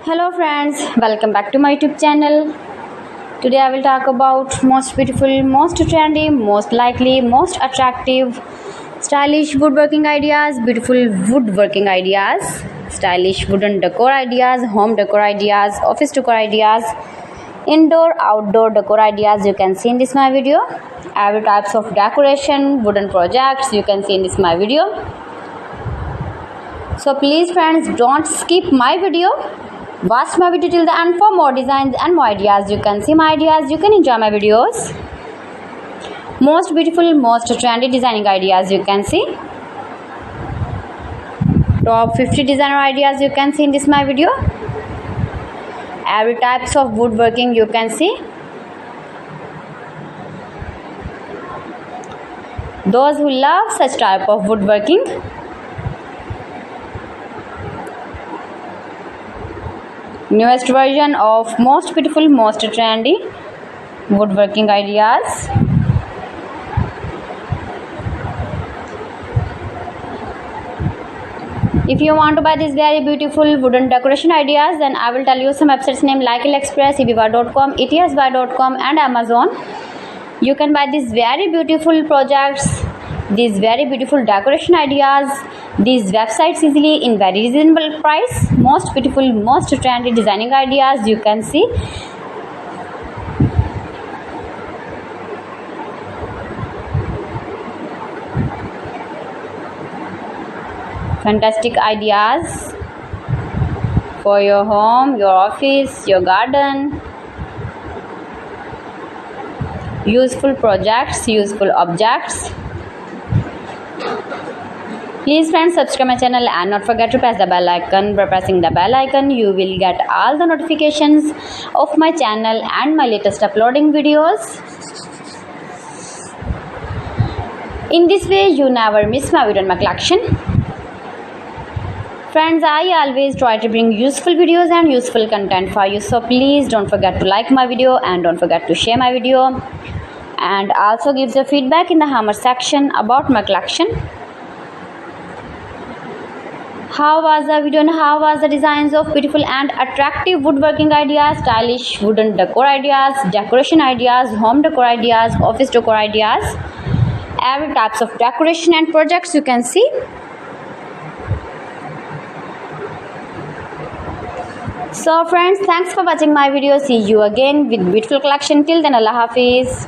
Hello friends, welcome back to my YouTube channel. Today I will talk about most beautiful, most trendy, most likely, most attractive, stylish woodworking ideas, beautiful woodworking ideas, stylish wooden decor ideas, home decor ideas, office decor ideas, indoor, outdoor decor ideas you can see in this my video. Every types of decoration, wooden projects you can see in this my video. So please friends, don't skip my video. Watch my video till the end for more designs and more ideas. You can see my ideas, you can enjoy my videos. Most beautiful, most trendy designing ideas you can see. Top 50 designer ideas you can see in this my video. Every types of woodworking you can see. Those who love such type of woodworking, newest version of most beautiful, most trendy woodworking ideas. If you want to buy these very beautiful wooden decoration ideas, then I will tell you some websites name like AliExpress, eBay.com, ETSbuy.com and Amazon. You can buy these very beautiful projects, these very beautiful decoration ideas, these websites easily in very reasonable price. Most beautiful, most trendy designing ideas you can see. Fantastic ideas for your home, your office, your garden. Useful projects, useful objects. Please friends, subscribe my channel and not forget to press the bell icon. By pressing the bell icon, you will get all the notifications of my channel and my latest uploading videos. In this way, you never miss my video in my collection. Friends, I always try to bring useful videos and useful content for you. So please don't forget to like my video and don't forget to share my video. And also give your feedback in the comment section about my collection. How was the video and how was the designs of beautiful and attractive woodworking ideas, stylish wooden decor ideas, decoration ideas, home decor ideas, office decor ideas, every types of decoration and projects you can see. So friends, thanks for watching my video. See you again with beautiful collection. Till then, Allah Hafiz.